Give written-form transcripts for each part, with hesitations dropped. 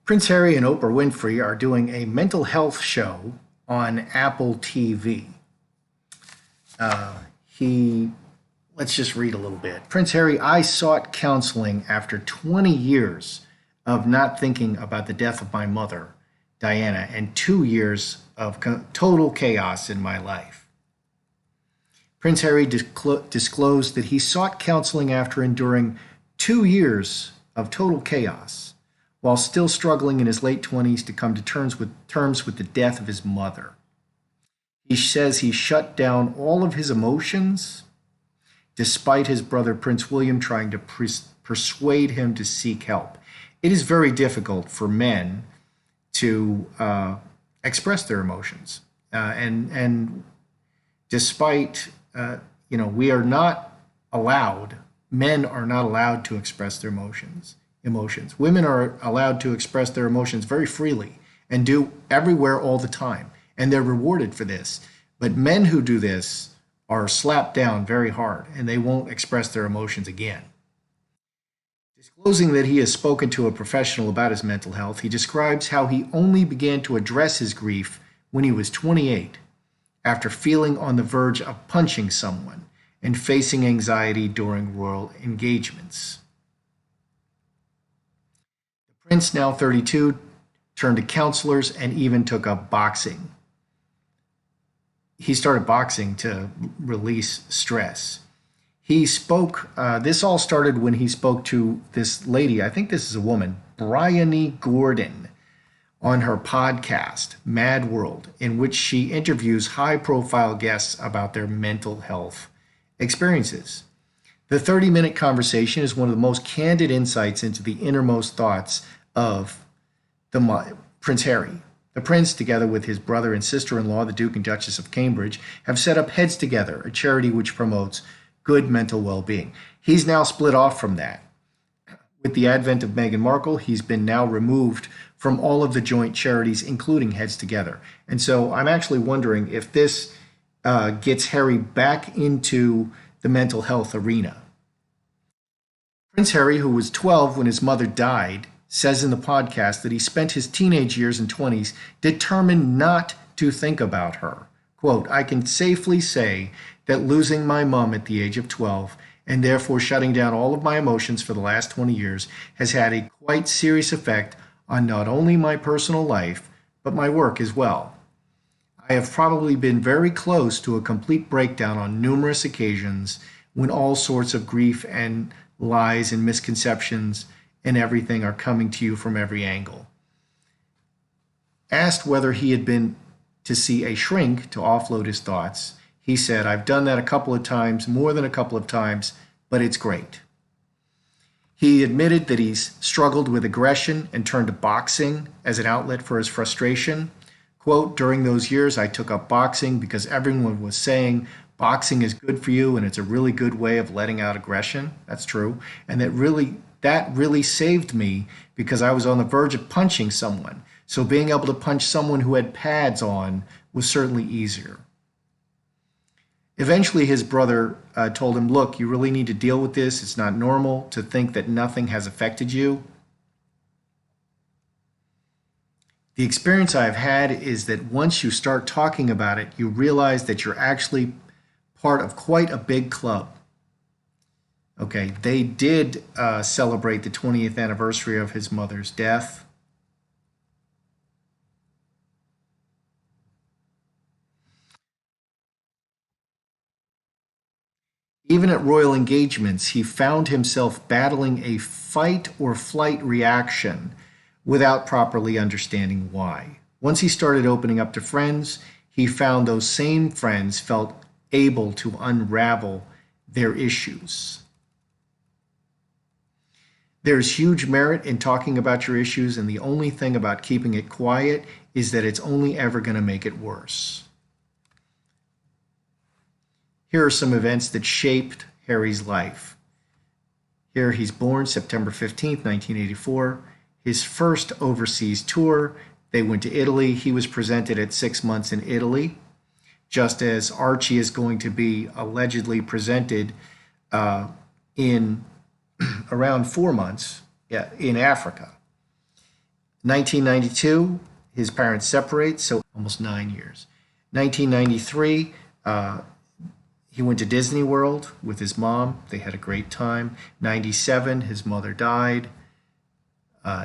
Prince Harry and Oprah Winfrey are doing a mental health show on Apple TV. He, let's just read a little bit. Prince Harry, I sought counseling after 20 years of not thinking about the death of my mother, Diana, and 2 years of total chaos in my life. Prince Harry disclosed that he sought counseling after enduring 2 years of total chaos, while still struggling in his late 20s to come to terms with the death of his mother. He says he shut down all of his emotions, despite his brother Prince William trying to persuade him to seek help. It is very difficult for men to express their emotions, and despite we are not allowed. Men are not allowed to express their emotions. Women are allowed to express their emotions very freely and do everywhere all the time, and they're rewarded for this. But men who do this are slapped down very hard, and they won't express their emotions again. Disclosing that he has spoken to a professional about his mental health, he describes how he only began to address his grief when he was 28, after feeling on the verge of punching someone and facing anxiety during royal engagements. The prince, now 32, turned to counselors and even took up boxing. He started boxing to release stress. He spoke, this all started when he spoke to this lady, I think this is a woman, Bryony Gordon, on her podcast, Mad World, in which she interviews high-profile guests about their mental health experiences. The 30-minute conversation is one of the most candid insights into the innermost thoughts of Prince Harry. The prince, together with his brother and sister-in-law, the Duke and Duchess of Cambridge, have set up Heads Together, a charity which promotes good mental well-being. He's now split off from that. With the advent of Meghan Markle, he's been now removed from all of the joint charities, including Heads Together. And so I'm actually wondering if this gets Harry back into the mental health arena. Prince Harry, who was 12 when his mother died, says in the podcast that he spent his teenage years and 20s determined not to think about her. Quote, I can safely say that losing my mom at the age of 12 and therefore shutting down all of my emotions for the last 20 years has had a quite serious effect on not only my personal life, but my work as well. I have probably been very close to a complete breakdown on numerous occasions when all sorts of grief and lies and misconceptions and everything are coming to you from every angle. Asked whether he had been to see a shrink to offload his thoughts, he said, I've done that a couple of times, more than a couple of times, but it's great. He admitted that he's struggled with aggression and turned to boxing as an outlet for his frustration. Quote, during those years, I took up boxing because everyone was saying boxing is good for you and it's a really good way of letting out aggression. That's true. And that really saved me because I was on the verge of punching someone. So being able to punch someone who had pads on was certainly easier. Eventually, his brother told him, look, you really need to deal with this. It's not normal to think that nothing has affected you. The experience I've had is that once you start talking about it, you realize that you're actually part of quite a big club. Okay, they did celebrate the 20th anniversary of his mother's death. Even at royal engagements, he found himself battling a fight or flight reaction without properly understanding why. Once he started opening up to friends, he found those same friends felt able to unravel their issues. There's huge merit in talking about your issues, and the only thing about keeping it quiet is that it's only ever going to make it worse. Here are some events that shaped Harry's life. Here he's born September 15th, 1984. His first overseas tour, they went to Italy. He was presented at 6 months in Italy, just as Archie is going to be allegedly presented in around 4 months in Africa. 1992, his parents separate, so almost 9 years. 1993, he went to Disney World with his mom. They had a great time. 97, his mother died.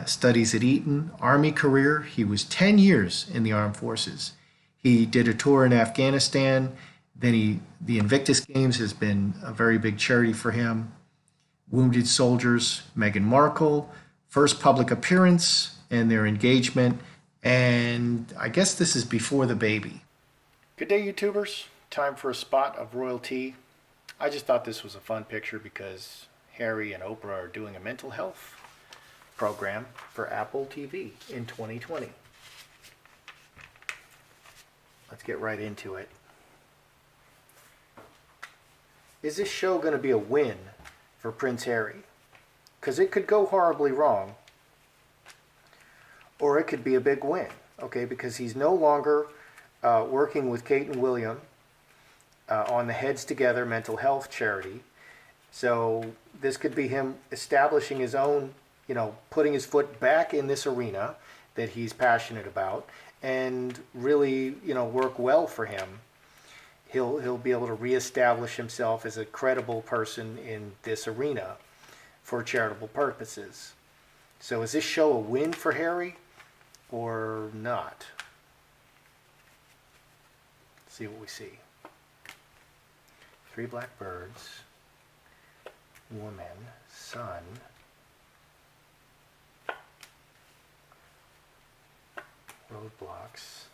Studies at Eton. Army career, he was 10 years in the armed forces. He did a tour in Afghanistan. Then the Invictus Games has been a very big charity for him. Wounded soldiers, Meghan Markle, first public appearance and their engagement. And I guess this is before the baby. Good day, YouTubers. Time for a spot of royalty. I just thought this was a fun picture because Harry and Oprah are doing a mental health program for Apple TV in 2020. Let's get right into it. Is this show going to be a win for Prince Harry? Because it could go horribly wrong, or it could be a big win, okay? Because he's no longer working with Kate and William on the Heads Together mental health charity. So this could be him establishing his own, putting his foot back in this arena that he's passionate about and really, work well for him. He'll be able to reestablish himself as a credible person in this arena for charitable purposes. So is this show a win for Harry or not? Let's see what we see. 3 black birds, woman, sun, roadblocks.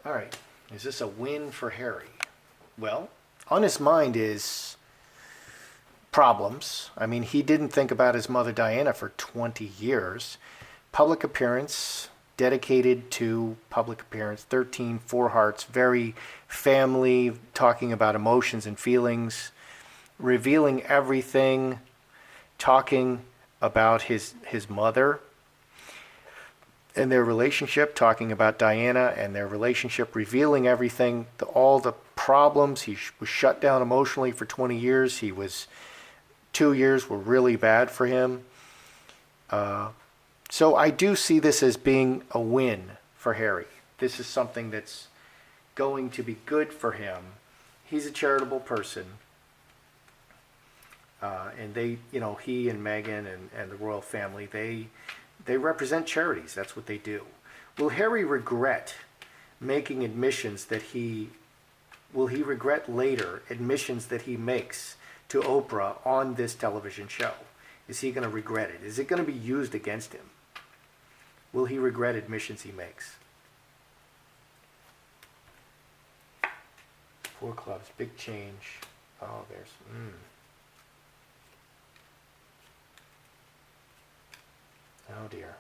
All right, is this a win for Harry? Well, on his mind is problems. I mean, he didn't think about his mother Diana for 20 years. Public appearance, dedicated to public appearance, 13, 4 hearts, very family, talking about emotions and feelings, revealing everything, talking about his mother and their relationship, talking about Diana and their relationship, revealing everything, all the problems. He was shut down emotionally for 20 years. 2 years were really bad for him. So I do see this as being a win for Harry. This is something that's going to be good for him. He's a charitable person. And they, he and Meghan and the royal family, they represent charities. That's what they do. Will Harry regret making admissions will he regret later admissions that he makes to Oprah on this television show? Is he going to regret it? Is it going to be used against him? Will he regret admissions he makes? 4 clubs, big change. Oh, there's... Oh dear.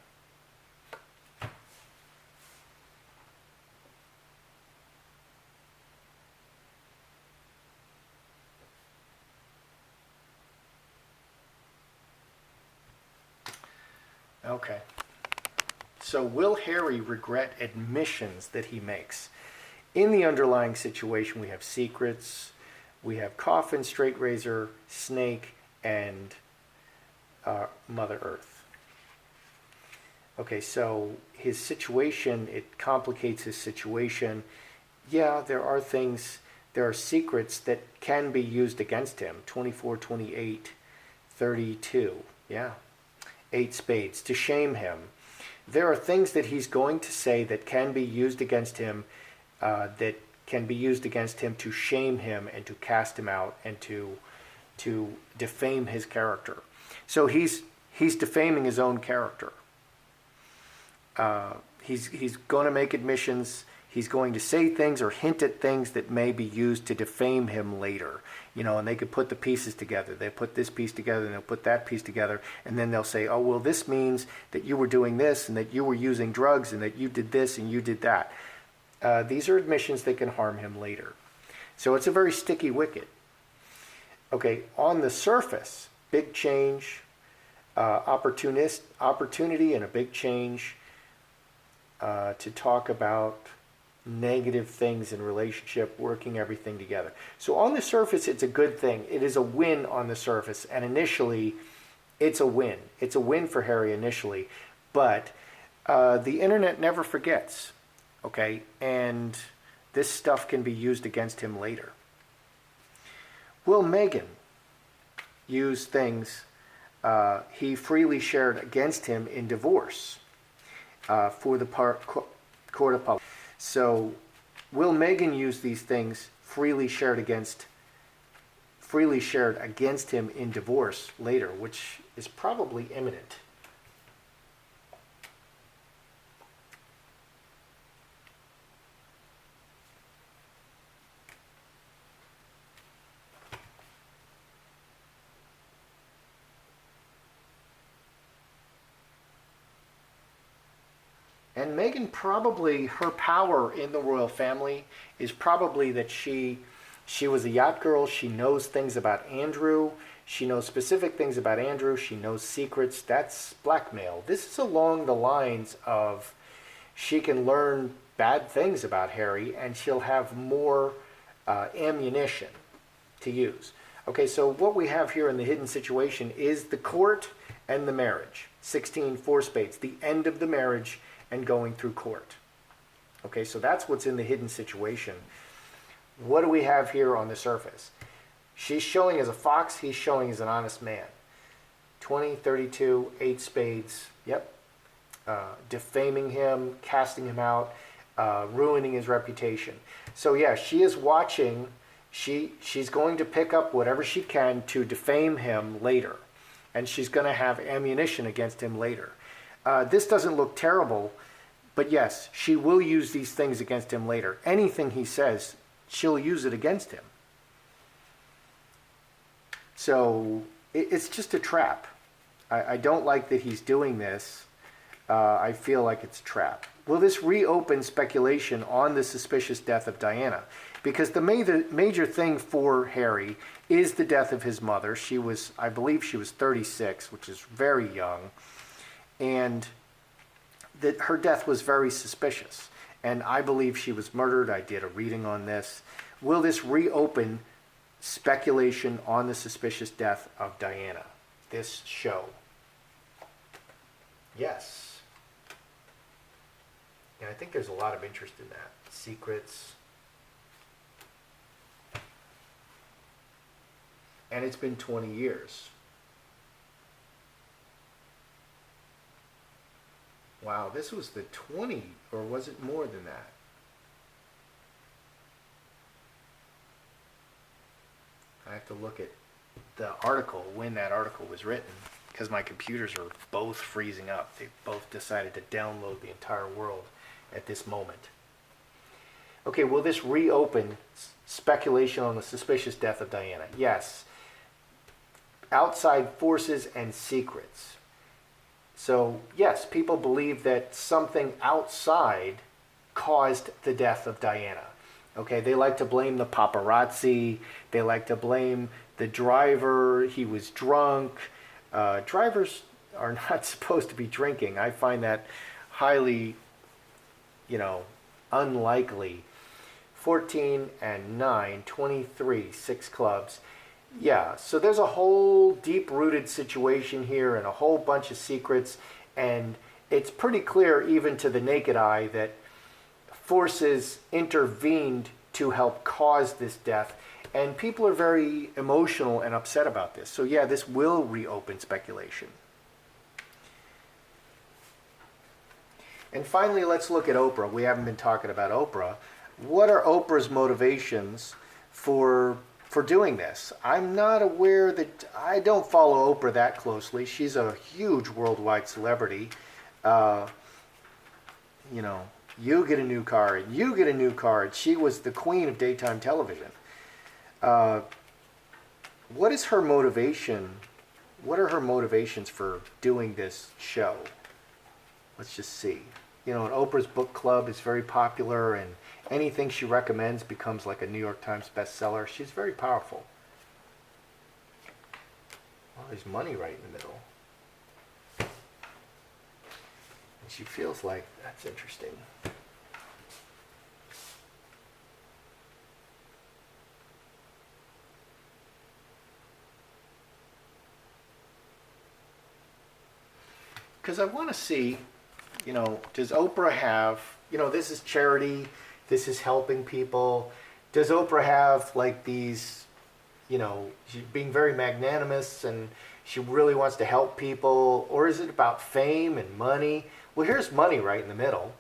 Okay. So will Harry regret admissions that he makes? In the underlying situation, we have secrets, we have coffin, straight razor, snake, and Mother Earth. Okay, so his situation, it complicates his situation. Yeah, there are secrets that can be used against him. 24, 28, 32. Yeah. 8 spades to shame him. There are things that he's going to say that can be used against him, that can be used against him to shame him and to cast him out and to defame his character. So he's defaming his own character. He's going to make admissions. He's going to say things or hint at things that may be used to defame him later. And they could put the pieces together. They put this piece together and they'll put that piece together. And then they'll say, oh, well, this means that you were doing this and that you were using drugs and that you did this and you did that. These are admissions that can harm him later. So it's a very sticky wicket. Okay, on the surface, big change, opportunity and a big change. to talk about negative things in relationship, working everything together. So on the surface, it's a good thing. It is a win on the surface, and initially, it's a win. It's a win for Harry initially, but the internet never forgets, okay? And this stuff can be used against him later. Will Meghan use things he freely shared against him in divorce for the court of public? So will Meghan use these things freely shared against him in divorce later, which is probably imminent? And Meghan probably, her power in the royal family is probably that she was a yacht girl. She knows things about Andrew. She knows specific things about Andrew. She knows secrets. That's blackmail. This is along the lines of she can learn bad things about Harry and she'll have more ammunition to use. Okay, so what we have here in the hidden situation is the court and the marriage. 16, 4 spades, the end of the marriage and going through court. Okay, so that's what's in the hidden situation. What do we have here on the surface? She's showing as a fox, he's showing as an honest man. 20, 32, 8 spades, yep. Defaming him, casting him out, ruining his reputation. So yeah, she is watching. She's going to pick up whatever she can to defame him later. And she's going to have ammunition against him later. This doesn't look terrible, but yes, she will use these things against him later. Anything he says, she'll use it against him. So it's just a trap. I don't like that he's doing this. I feel like it's a trap. Will this reopen speculation on the suspicious death of Diana? Because the major thing for Harry is the death of his mother. I believe she was 36, which is very young. And that her death was very suspicious. And I believe she was murdered. I did a reading on this. Will this reopen speculation on the suspicious death of Diana? This show. Yes. And I think there's a lot of interest in that. Secrets. And it's been 20 years. Wow, this was the 20, or was it more than that? I have to look at the article, when that article was written, because my computers are both freezing up. They both decided to download the entire world at this moment. Okay, will this reopen speculation on the suspicious death of Diana? Yes. Outside forces and secrets. So, yes, people believe that something outside caused the death of Diana. Okay, they like to blame the paparazzi. They like to blame the driver. He was drunk. Drivers are not supposed to be drinking. I find that highly, unlikely. 14 and 9, 23, 6 clubs. Yeah, so there's a whole deep-rooted situation here and a whole bunch of secrets, and it's pretty clear even to the naked eye that forces intervened to help cause this death, and people are very emotional and upset about this. So yeah, this will reopen speculation. And finally, let's look at Oprah. We haven't been talking about Oprah. What are Oprah's motivations for doing this? I'm not aware that, I don't follow Oprah that closely. She's a huge worldwide celebrity. You get a new car, and you get a new car. She was the queen of daytime television. What is her motivation? What are her motivations for doing this show? Let's just see. And Oprah's book club is very popular, and anything she recommends becomes like a New York Times bestseller. She's very powerful. Well, there's money right in the middle. She feels like, that's interesting. Because I want to see, does Oprah have, this is charity, this is helping people. Does Oprah have like these, she's being very magnanimous and she really wants to help people? Or is it about fame and money? Well, here's money right in the middle.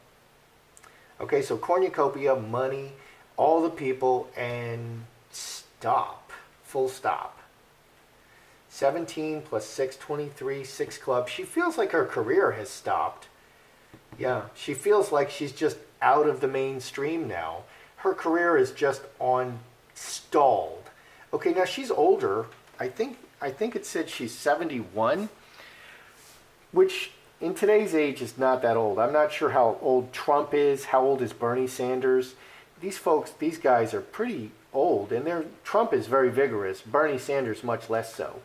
Okay, so cornucopia, money, all the people, and stop. Full stop. 17 plus 6, 23, 6 clubs. She feels like her career has stopped. Yeah, she feels like she's just out of the mainstream now. Her career is just on stalled. Okay, now she's older. I think it said she's 71, which in today's age is not that old. I'm not sure how old Trump is. How old is Bernie Sanders? These guys are pretty old, and Trump is very vigorous. Bernie Sanders much less so,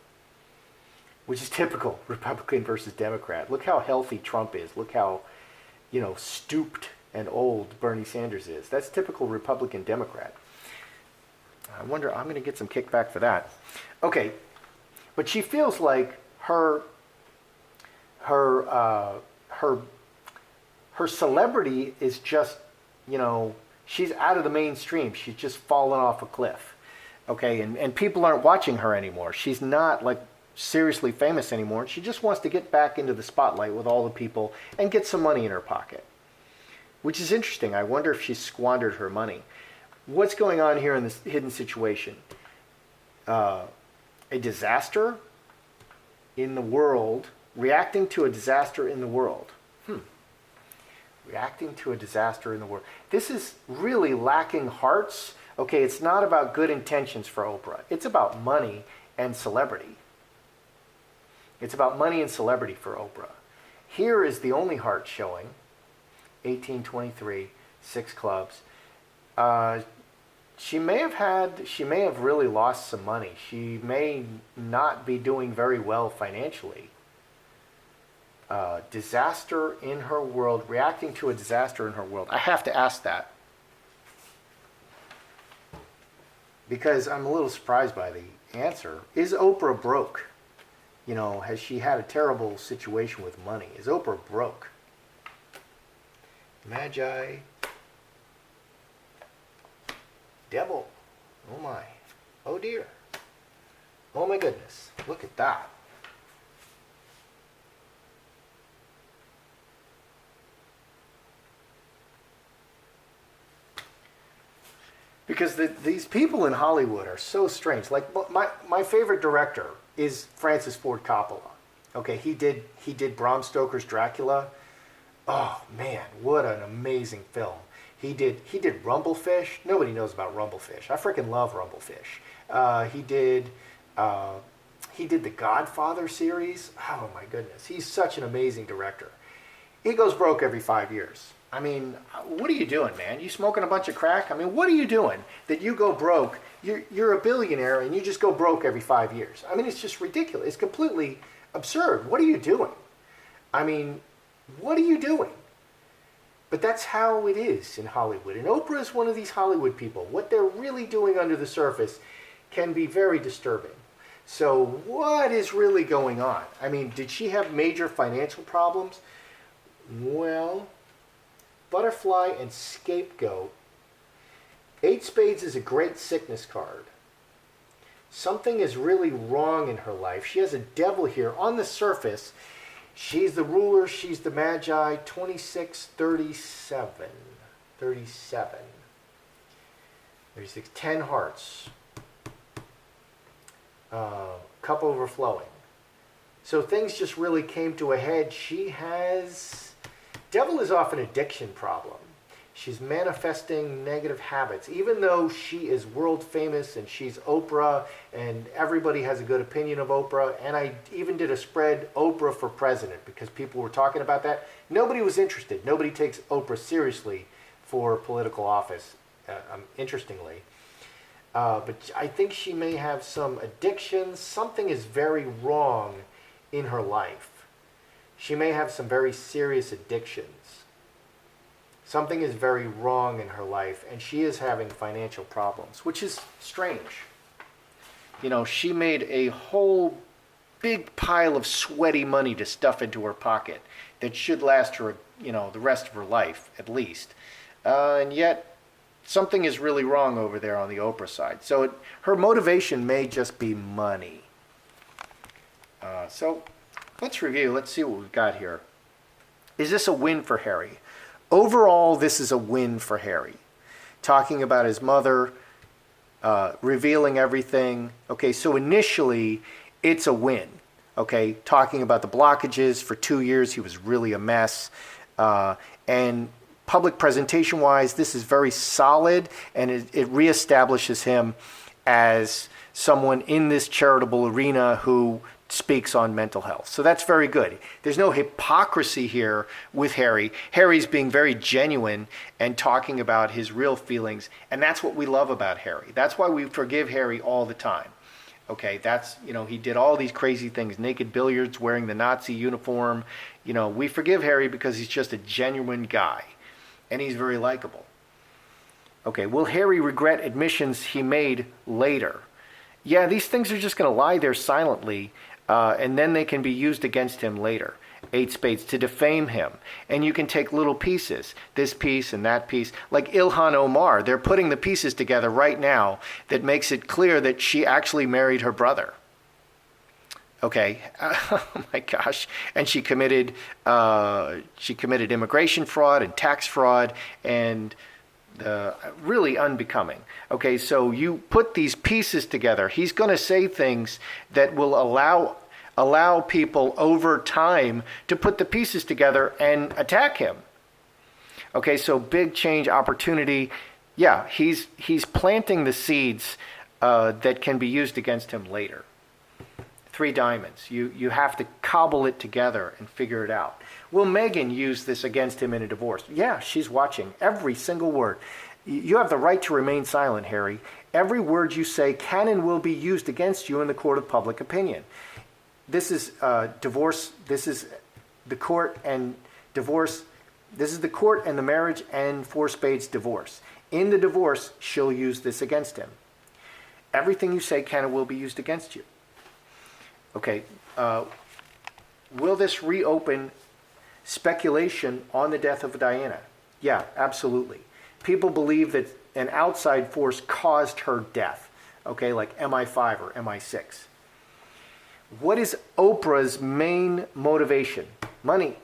which is typical Republican versus Democrat. Look how healthy Trump is. Look how, stooped and old Bernie Sanders is. That's typical Republican Democrat. I wonder, I'm going to get some kickback for that. Okay, but she feels like her celebrity is just, she's out of the mainstream. She's just fallen off a cliff. Okay, and people aren't watching her anymore. She's not like seriously famous anymore. She just wants to get back into the spotlight with all the people and get some money in her pocket, which is interesting. I wonder if she squandered her money. What's going on here in this hidden situation? A disaster in the world, reacting to a disaster in the world. Reacting to a disaster in the world. This is really lacking hearts. Okay, it's not about good intentions for Oprah. It's about money and celebrity. It's about money and celebrity for Oprah. Here is the only heart showing. 1823, 6 clubs. She may have really lost some money. She may not be doing very well financially. Disaster in her world, reacting to a disaster in her world. I have to ask that, because I'm a little surprised by the answer. Is Oprah broke? Has she had a terrible situation with money? Is Oprah broke? Magi. Devil. Oh my. Oh dear. Oh my goodness. Look at that. Because these people in Hollywood are so strange. Like my favorite director is Francis Ford Coppola. Okay, he did Bram Stoker's Dracula. Oh man, what an amazing film. He did Rumblefish. Nobody knows about Rumblefish. I freaking love Rumblefish. He did the Godfather series. Oh my goodness, he's such an amazing director. He goes broke every 5 years. I mean, what are you doing, man? You smoking a bunch of crack? I mean, what are you doing that you go broke? You're a billionaire and you just go broke every 5 years. I mean, it's just ridiculous. It's completely absurd. What are you doing? I mean, what are you doing? But that's how it is in Hollywood. And Oprah is one of these Hollywood people. What they're really doing under the surface can be very disturbing. So what is really going on? I mean, did she have major financial problems? Well, Butterfly and Scapegoat. 8 Spades is a great sickness card. Something is really wrong in her life. She has a devil here on the surface. She's the ruler, she's the Magi. 26, 37. 37. 36, 10 hearts. Cup overflowing. So things just really came to a head. She has... Devil is often an addiction problem. She's manifesting negative habits. Even though she is world famous and she's Oprah and everybody has a good opinion of Oprah, and I even did a spread, Oprah for president, because people were talking about that. Nobody was interested. Nobody takes Oprah seriously for political office, interestingly. But I think she may have some addictions. Something is very wrong in her life. She may have some very serious addictions. Something is very wrong in her life, and she is having financial problems, which is strange. You know, she made a whole big pile of sweaty money to stuff into her pocket that should last her, you know, the rest of her life at least. And yet, something is really wrong over there on the Oprah side. So her motivation may just be money. So let's review. Let's see what we've got here. Is this a win for Harry? Overall, this is a win for Harry. Talking about his mother, revealing everything. Okay, so initially, it's a win. Okay, talking about the blockages for 2 years, he was really a mess. And public presentation-wise, this is very solid, and it reestablishes him as someone in this charitable arena who speaks on mental health. So that's very good. There's no hypocrisy here with Harry. Harry's being very genuine and talking about his real feelings, and that's what we love about Harry. That's why we forgive Harry all the time. Okay, that's, you know, he did all these crazy things, naked billiards, wearing the Nazi uniform. You know, we forgive Harry because he's just a genuine guy, and he's very likable. Okay, will Harry regret admissions he made later? Yeah, these things are just going to lie there silently, and then they can be used against him later. 8 spades to defame him. And you can take little pieces, this piece and that piece. Like Ilhan Omar, they're putting the pieces together right now that makes it clear that she actually married her brother. Okay, oh my gosh. And she committed immigration fraud and tax fraud and really unbecoming. Okay, so you put these pieces together. He's going to say things that will allow people over time to put the pieces together and attack him. Okay, so big change opportunity. Yeah, he's planting the seeds that can be used against him later. 3 diamonds. You have to cobble it together and figure it out. Will Meghan use this against him in a divorce? Yeah, she's watching every single word. You have the right to remain silent, Harry. Every word you say can and will be used against you in the court of public opinion. This is divorce. This is the court and divorce. This is the court and the marriage and 4 spades divorce. In the divorce, she'll use this against him. Everything you say can and will be used against you. Okay. Will this reopen speculation on the death of Diana? Yeah, absolutely. People believe that an outside force caused her death. Okay, like MI5 or MI6. What is Oprah's main motivation? Money.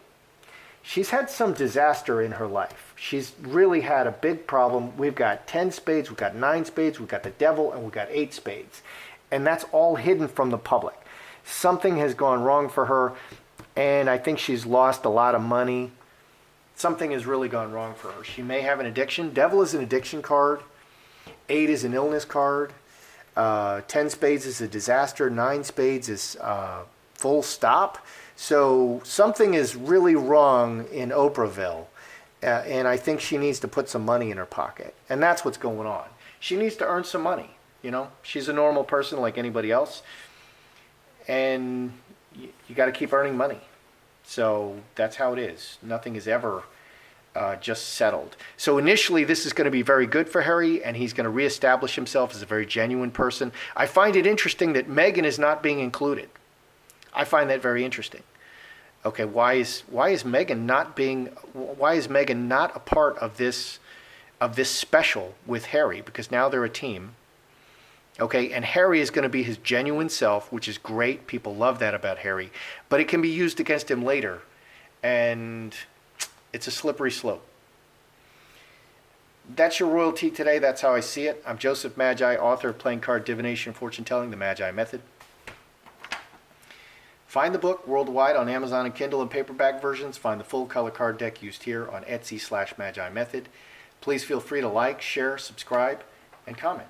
She's had some disaster in her life. She's really had a big problem. We've got 10 spades, we've got 9 spades, we've got the devil, and we've got 8 spades. And that's all hidden from the public. Something has gone wrong for her, and I think she's lost a lot of money. Something has really gone wrong for her. She may have an addiction. Devil is an addiction card. 8 is an illness card. 10 spades is a disaster. 9 spades is full stop. So something is really wrong in Oprahville. And I think she needs to put some money in her pocket. And that's what's going on. She needs to earn some money. You know, she's a normal person like anybody else. And you got to keep earning money. So that's how it is. Nothing is ever just settled. So initially, this is going to be very good for Harry, and he's going to reestablish himself as a very genuine person. I find it interesting that Meghan is not being included. I find that very interesting. Okay, why is Meghan not a part of this special with Harry? Because now they're a team. Okay, and Harry is going to be his genuine self, which is great. People love that about Harry. But it can be used against him later. And it's a slippery slope. That's your royalty today. That's how I see it. I'm Joseph Magi, author of Playing Card Divination and Fortune Telling, The Magi Method. Find the book worldwide on Amazon and Kindle and paperback versions. Find the full color card deck used here on Etsy/Magi Method. Please feel free to like, share, subscribe, and comment.